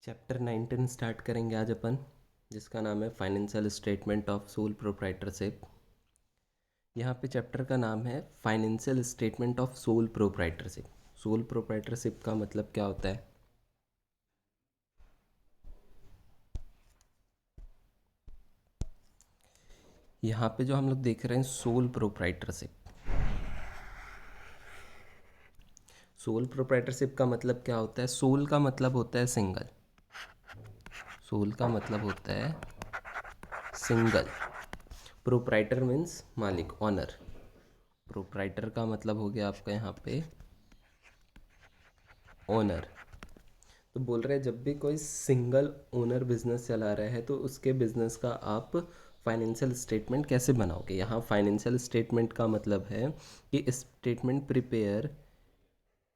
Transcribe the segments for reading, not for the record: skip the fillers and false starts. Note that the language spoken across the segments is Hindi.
चैप्टर 19 स्टार्ट करेंगे आज अपन, जिसका नाम है financial statement of sole proprietorship. यहाँ पे चैप्टर का नाम है financial statement of sole proprietorship. Sole proprietorship का मतलब क्या होता है? यहाँ पे जो हम लोग देख रहे हैं सोल प्रोप्राइटरशिप, सोल प्रोप्राइटरशिप का मतलब क्या होता है? सोल का मतलब होता है सिंगल, सोल का मतलब होता है सिंगल। प्रोप्राइटर मीन्स मालिक, ऑनर। प्रोप्राइटर का मतलब हो गया आपका यहाँ पे ओनर। तो बोल रहे हैं जब भी कोई सिंगल ओनर बिजनेस चला रहा है तो उसके बिजनेस का आप फाइनेंशियल स्टेटमेंट कैसे बनाओगे? यहाँ फाइनेंशियल स्टेटमेंट का मतलब है कि statement prepare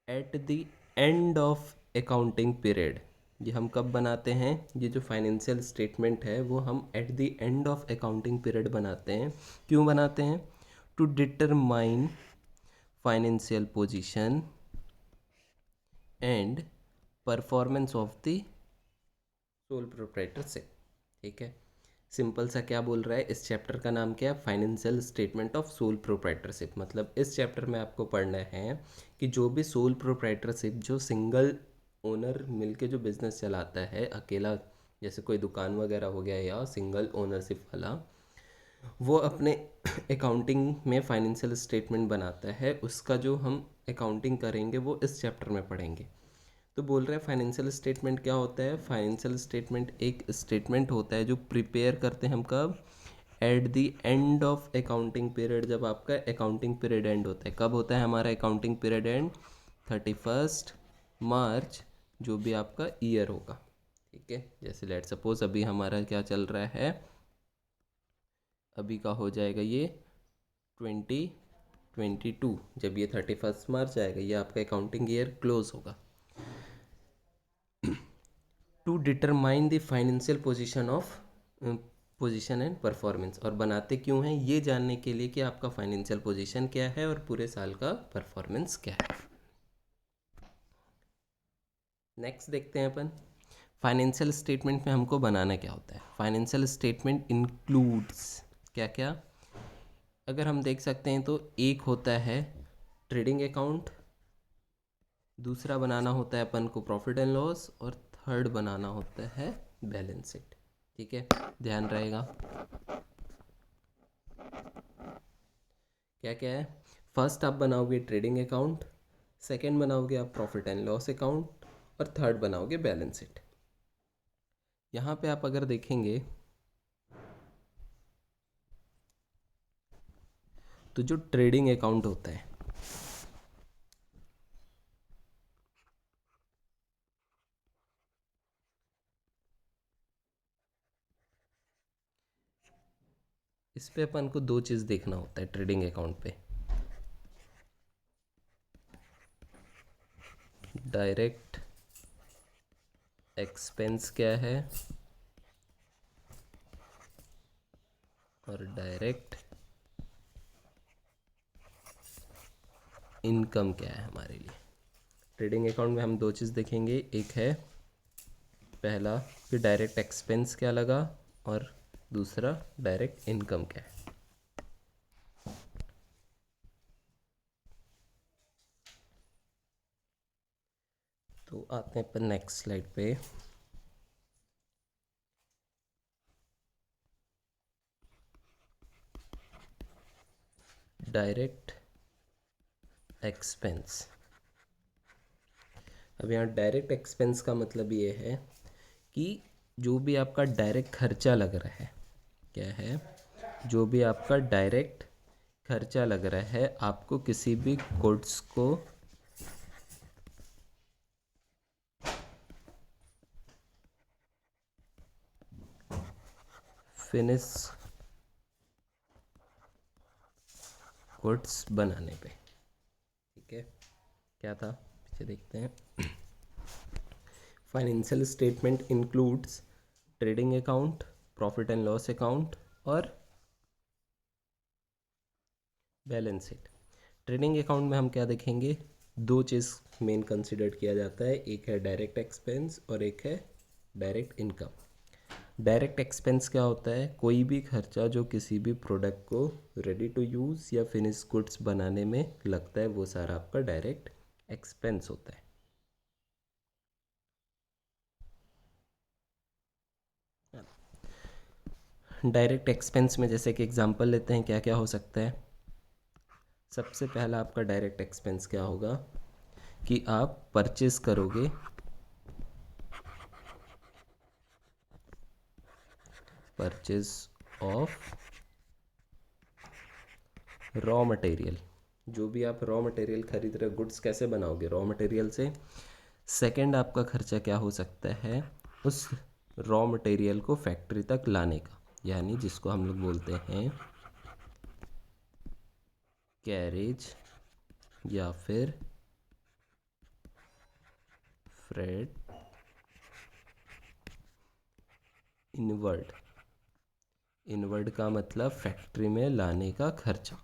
eight the end of accounting period. ये हम कब बनाते हैं? ये जो फाइनेंशियल स्टेटमेंट है वो हम at the end of accounting period बनाते हैं। क्यों बनाते हैं? To determine financial position and performance of the sole proprietorship. ठीक है, सिंपल सा क्या बोल रहा है? इस चैप्टर का नाम क्या है? Financial statement of sole proprietorship. मतलब इस चैप्टर में आपको पढ़ना है कि जो भी सोल प्रोप्राइटरशिप, जो सिंगल ओनर मिलके जो बिजनेस चलाता है अकेला, जैसे कोई दुकान वगैरह हो गया या सिंगल ओनरशिप वाला, वो अपने अकाउंटिंग में फाइनेंशियल स्टेटमेंट बनाता है। उसका जो हम अकाउंटिंग करेंगे वो इस चैप्टर में पढ़ेंगे। तो बोल रहे हैं फाइनेंशियल स्टेटमेंट क्या होता है? फाइनेंशियल स्टेटमेंट एक स्टेटमेंट होता है जो प्रिपेयर करते हैं हम कब? Eight the end of accounting period. जब आपका अकाउंटिंग पीरियड एंड होता है, कब होता है हमारा अकाउंटिंग पीरियड एंड? 31 मार्च, जो भी आपका ईयर होगा। ठीक है, जैसे लेट सपोज अभी हमारा क्या चल रहा है, अभी का हो जाएगा ये 2022। जब ये 31 मार्च आएगा, ये आपका अकाउंटिंग ईयर क्लोज होगा। To determine the financial position of position and performance. और बनाते क्यों हैं? ये जानने के लिए कि आपका फाइनेंशियल पोजीशन क्या है और पूरे साल का परफॉर्मेंस क्या है। नेक्स्ट देखते हैं अपन, फाइनेंशियल स्टेटमेंट में हमको बनाना क्या होता है। फाइनेंशियल स्टेटमेंट इंक्लूड्स क्या क्या? अगर हम देख सकते हैं तो एक होता है ट्रेडिंग अकाउंट, दूसरा बनाना होता है अपन को प्रॉफिट एंड लॉस, और थर्ड बनाना होता है बैलेंस शीट। ठीक है, ध्यान रहेगा क्या क्या है। फर्स्ट आप बनाओगे ट्रेडिंग अकाउंट, सेकंड बनाओगे आप प्रॉफिट एंड लॉस अकाउंट, और थर्ड बनाओगे बैलेंस शीट। यहाँ पे आप अगर देखेंगे तो जो ट्रेडिंग अकाउंट होता है, इस पे अपन को दो चीज़ देखना होता है ट्रेडिंग अकाउंट पे। डायरेक्ट एक्सपेंस क्या है और डायरेक्ट इनकम क्या है हमारे लिए। ट्रेडिंग अकाउंट में हम दो चीज़ देखेंगे, एक है पहला कि डायरेक्ट एक्सपेंस क्या लगा, और दूसरा डायरेक्ट इनकम क्या है। तो आते हैं अपन नेक्स्ट स्लाइड पे। Direct expense. अब यहाँ डायरेक्ट एक्सपेंस का मतलब ये है कि जो भी आपका डायरेक्ट खर्चा लग रहा है, क्या है? जो भी आपका डायरेक्ट खर्चा लग रहा है आपको किसी भी गुड्स को फिनिश गुड्स बनाने पे। ठीक है, क्या था पीछे देखते हैं। Financial statement includes trading account, profit and loss account और बैलेंस शीट। ट्रेडिंग अकाउंट में हम क्या देखेंगे? दो चीज़ मेन कंसिडर किया जाता है, एक है डायरेक्ट एक्सपेंस और एक है डायरेक्ट इनकम। डायरेक्ट एक्सपेंस क्या होता है? कोई भी खर्चा जो किसी भी प्रोडक्ट को रेडी टू यूज़ या फिनिश गुड्स बनाने में लगता है, वो सारा आपका डायरेक्ट एक्सपेंस होता है। डायरेक्ट एक्सपेंस में जैसे कि एग्जांपल लेते हैं, क्या क्या हो सकता है। सबसे पहला आपका डायरेक्ट एक्सपेंस क्या होगा कि आप परचेज करोगे परचेज ऑफ रॉ मटेरियल। जो भी आप रॉ मटेरियल खरीद रहे, गुड्स कैसे बनाओगे? रॉ मटेरियल से। सेकंड आपका खर्चा क्या हो सकता है? उस रॉ मटेरियल को फैक्ट्री तक लाने का, यानी जिसको हम लोग बोलते हैं कैरेज या फिर फ्रेट इनवर्ड। इनवर्ड का मतलब फैक्ट्री में लाने का खर्चा।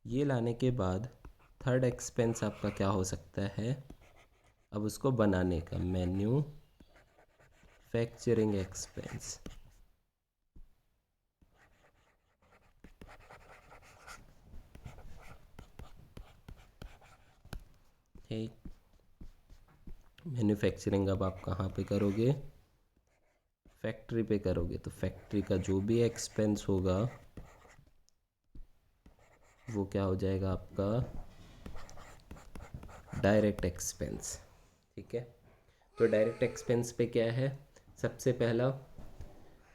ये लाने के बाद थर्ड एक्सपेंस आपका क्या हो सकता है? अब उसको बनाने का मैन्युफैक्चरिंग एक्सपेंस। ठीक, मैन्युफैक्चरिंग अब आप कहाँ पे करोगे? फैक्ट्री पे करोगे, तो फैक्ट्री का जो भी एक्सपेंस होगा वो क्या हो जाएगा आपका? Direct expense. ठीक है, तो डायरेक्ट एक्सपेंस पे क्या है? सबसे पहला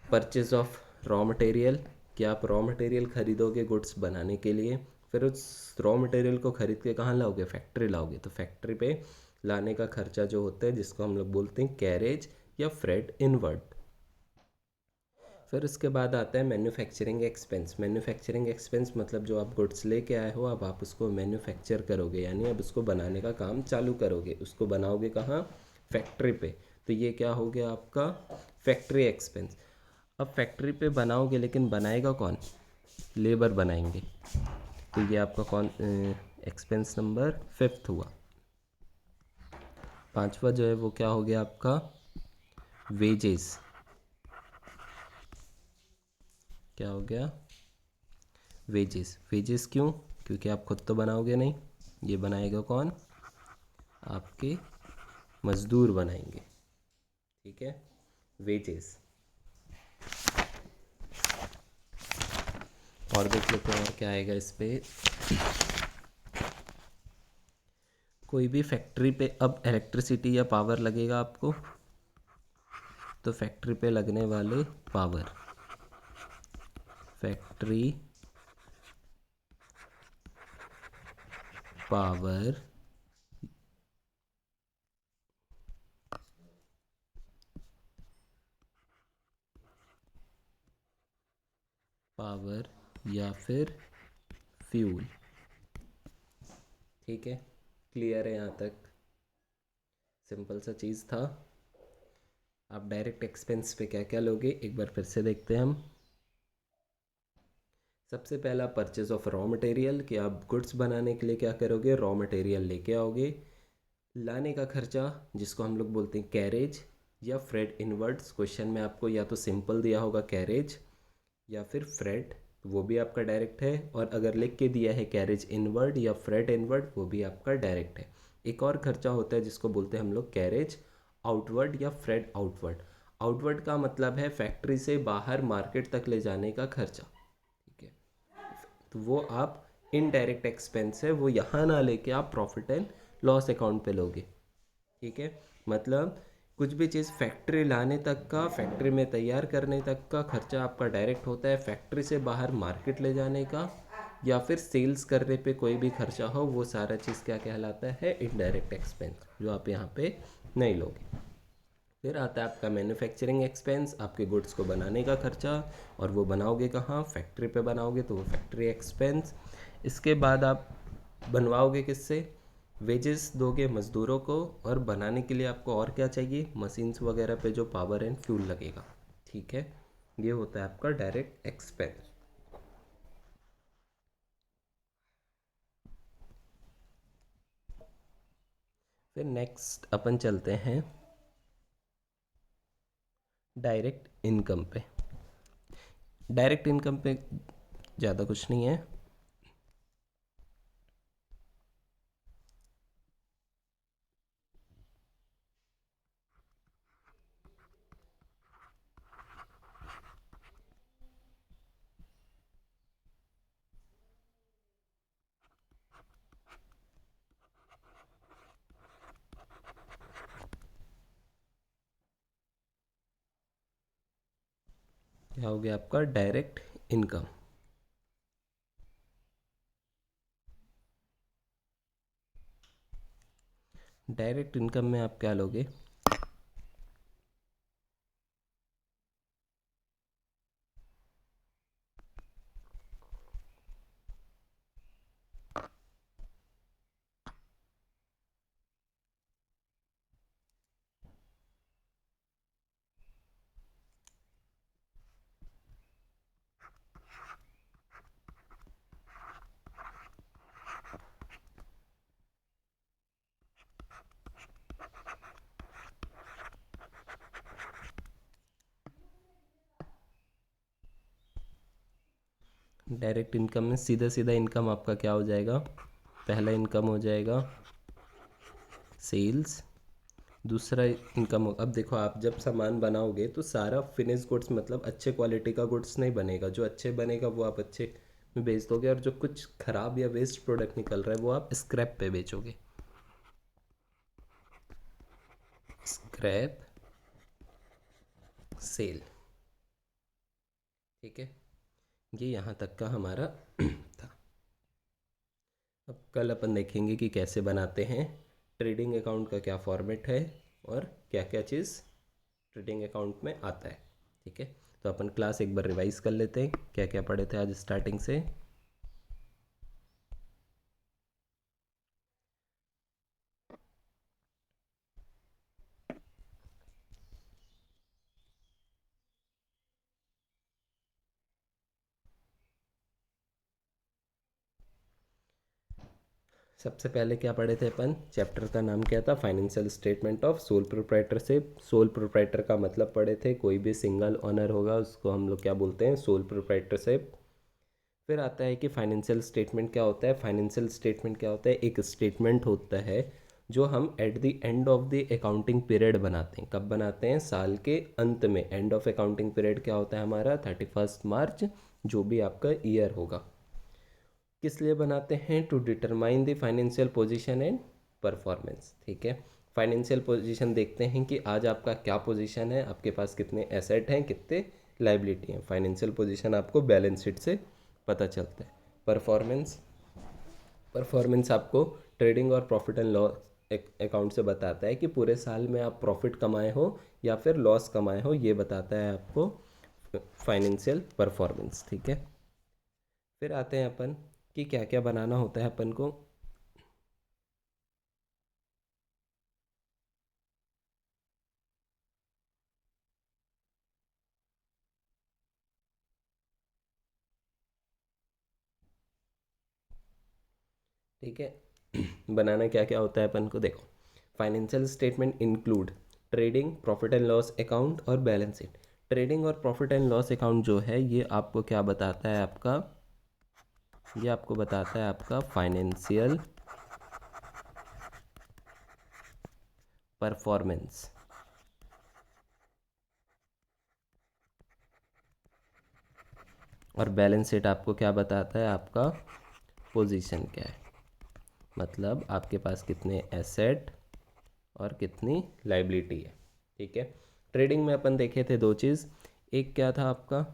परचेज ऑफ रॉ मटेरियल, कि आप रॉ मटेरियल खरीदोगे गुड्स बनाने के लिए, फिर उस रॉ मटेरियल को खरीद के कहाँ लाओगे? फैक्ट्री लाओगे। तो फैक्ट्री पे लाने का खर्चा जो होता है, जिसको हम लोग बोलते हैं कैरेज या फ्रेट इनवर्ड। फिर उसके बाद आता है मैन्युफैक्चरिंग एक्सपेंस। मैन्युफैक्चरिंग एक्सपेंस मतलब जो आप गुड्स लेके आए हो, अब आप उसको मैन्युफैक्चर करोगे, यानी अब उसको बनाने का काम चालू करोगे। उसको बनाओगे कहाँ? फैक्ट्री पे। तो ये क्या हो गया आपका? Factory expense. अब फैक्ट्री पे बनाओगे, लेकिन बनाएगा कौन? लेबर बनाएंगे। तो ये आपका कौन एक्सपेंस नंबर फिफ्थ हुआ। पांचवा जो है वो क्या हो गया आपका? वेजेस। क्या हो गया? वेजेस। वेजेस क्यों? क्योंकि आप खुद तो बनाओगे नहीं, ये बनाएगा कौन? आपके मजदूर बनाएंगे। ठीक है, वेजेस। और देख लेते हैं और क्या आएगा इस पे। कोई भी फैक्ट्री पे अब इलेक्ट्रिसिटी या पावर लगेगा आपको, तो फैक्ट्री पे लगने वाले पावर, फैक्ट्री पावर पावर या फिर फ्यूल। ठीक है, क्लियर है यहाँ तक? सिंपल सा चीज़ था। आप डायरेक्ट एक्सपेंस पे क्या क्या लोगे, एक बार फिर से देखते हैं हम। सबसे पहला परचेज ऑफ रॉ मटेरियल, कि आप गुड्स बनाने के लिए क्या करोगे? रॉ मटेरियल लेके आओगे। लाने का खर्चा, जिसको हम लोग बोलते हैं कैरेज या फ्रेट इनवर्ड्स। क्वेश्चन में आपको या तो सिंपल दिया होगा कैरेज या फिर फ्रेट, वो भी आपका डायरेक्ट है। और अगर लिख के दिया है कैरेज इनवर्ड या फ्रेट इनवर्ड, वो भी आपका डायरेक्ट है। एक और खर्चा होता है जिसको बोलते हैं हम लोग कैरेज आउटवर्ड या फ्रेट आउटवर्ड। आउटवर्ड का मतलब है फैक्ट्री से बाहर मार्केट तक ले जाने का खर्चा। ठीक है, तो वो आप इनडायरेक्ट एक्सपेंस है, वो यहाँ ना लेके आप प्रॉफिट एंड लॉस अकाउंट पे लोगे। ठीक है, मतलब कुछ भी चीज़ फैक्ट्री लाने तक का, फैक्ट्री में तैयार करने तक का खर्चा आपका डायरेक्ट होता है। फैक्ट्री से बाहर मार्केट ले जाने का या फिर सेल्स करने पे कोई भी खर्चा हो, वो सारा चीज़ क्या कहलाता है? इनडायरेक्ट एक्सपेंस, जो आप यहाँ पे नहीं लोगे। फिर आता है आपका मैन्युफैक्चरिंग एक्सपेंस, आपके गुड्स को बनाने का खर्चा। और वो बनाओगे कहाँ? फैक्ट्री पे बनाओगे, तो वो फैक्ट्री एक्सपेंस। इसके बाद आप बनवाओगे किससे? वेजेस दोगे मज़दूरों को, और बनाने के लिए आपको और क्या चाहिए? मशीन्स वगैरह पे जो पावर एंड फ्यूल लगेगा। ठीक है, ये होता है आपका डायरेक्ट एक्सपेंस। फिर नेक्स्ट अपन चलते हैं डायरेक्ट इनकम पे, डायरेक्ट इनकम पे ज़्यादा कुछ नहीं है। क्या हो गया आपका डायरेक्ट इनकम। डायरेक्ट इनकम में आप क्या लोगे, डायरेक्ट इनकम में सीधा सीधा इनकम आपका क्या हो जाएगा, पहला इनकम हो जाएगा सेल्स, दूसरा इनकम अब देखो आप जब सामान बनाओगे तो सारा फिनिश गुड्स मतलब अच्छे क्वालिटी का गुड्स नहीं बनेगा, जो अच्छे बनेगा वो आप अच्छे में बेच दोगे और जो कुछ ख़राब या वेस्ट प्रोडक्ट निकल रहा है वो आप स्क्रैप पे बेचोगे, स्क्रैप सेल। ठीक है, ये यहाँ तक का हमारा था। अब कल अपन देखेंगे कि कैसे बनाते हैं, ट्रेडिंग अकाउंट का क्या फॉर्मेट है और क्या क्या चीज़ ट्रेडिंग अकाउंट में आता है। ठीक है, तो अपन क्लास एक बार रिवाइज कर लेते हैं क्या क्या पढ़े थे आज स्टार्टिंग से। सबसे पहले क्या पढ़े थे अपन, चैप्टर का नाम क्या था, financial statement of sole proprietorship. Sole proprietor का मतलब पढ़े थे कोई भी सिंगल ओनर होगा उसको हम लोग क्या बोलते हैं, सोल प्रोप्राइटरशिप। फिर आता है कि फाइनेंशियल स्टेटमेंट क्या होता है, फाइनेंशियल स्टेटमेंट क्या होता है, एक स्टेटमेंट होता है जो हम at the end of the accounting period बनाते हैं। कब बनाते हैं, साल के अंत में। एंड ऑफ अकाउंटिंग पीरियड क्या होता है हमारा, 31 मार्च, जो भी आपका ईयर होगा। किस लिए बनाते हैं, to determine the financial position and performance. ठीक है, फाइनेंशियल पोजीशन देखते हैं कि आज आपका क्या पोजीशन है, आपके पास कितने एसेट हैं, कितने लाइबिलिटी हैं। फाइनेंशियल पोजीशन आपको बैलेंस शीट से पता चलता है। परफॉर्मेंस, परफॉर्मेंस आपको ट्रेडिंग और प्रॉफिट एंड लॉस अकाउंट से बताता है कि पूरे साल में आप प्रॉफिट कमाए हो या फिर लॉस कमाए हो, ये बताता है आपको फाइनेंशियल परफॉर्मेंस। ठीक है, फिर आते हैं अपन कि क्या क्या बनाना होता है अपन को। ठीक है, बनाना क्या क्या होता है अपन को, देखो financial statement include trading, profit and loss account और बैलेंस शीट। ट्रेडिंग और प्रॉफिट एंड लॉस अकाउंट जो है ये आपको क्या बताता है आपका, ये आपको बताता है आपका फाइनेंशियल परफॉर्मेंस। और बैलेंस शीट आपको क्या बताता है, आपका पोजीशन क्या है, मतलब आपके पास कितने एसेट और कितनी लाइबिलिटी है। ठीक है, ट्रेडिंग में अपन देखे थे दो चीज़, एक क्या था आपका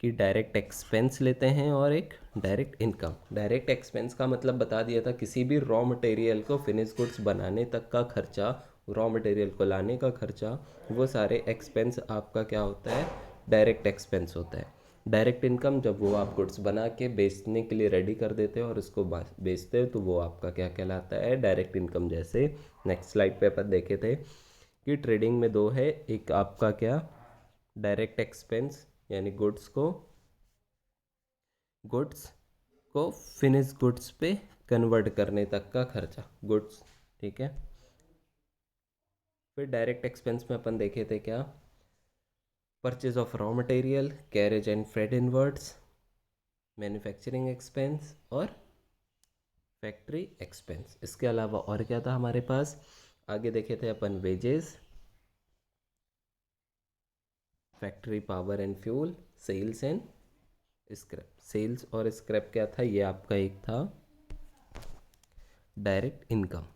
कि डायरेक्ट एक्सपेंस लेते हैं और एक डायरेक्ट इनकम। डायरेक्ट एक्सपेंस का मतलब बता दिया था, किसी भी रॉ मटेरियल को फिनिश गुड्स बनाने तक का खर्चा, रॉ मटेरियल को लाने का खर्चा, वो सारे एक्सपेंस आपका क्या होता है, डायरेक्ट एक्सपेंस होता है। डायरेक्ट इनकम जब वो आप गुड्स बना के बेचने के लिए रेडी कर देते हो और उसको बेचते हो तो वो आपका क्या कहलाता है, डायरेक्ट इनकम। जैसे नेक्स्ट स्लाइड पे अपन देखे थे कि ट्रेडिंग में दो है, एक आपका क्या डायरेक्ट एक्सपेंस यानी गुड्स को फिनिश गुड्स पे कन्वर्ट करने तक का खर्चा, गुड्स। ठीक है, फिर डायरेक्ट एक्सपेंस में अपन देखे थे क्या, purchase of raw material, carriage and freight inwards, manufacturing expense और फैक्ट्री एक्सपेंस। इसके अलावा और क्या था हमारे पास, आगे देखे थे अपन wages, factory power and fuel, sales and scrap. Sales और स्क्रैप क्या था, ये आपका एक था डायरेक्ट इनकम।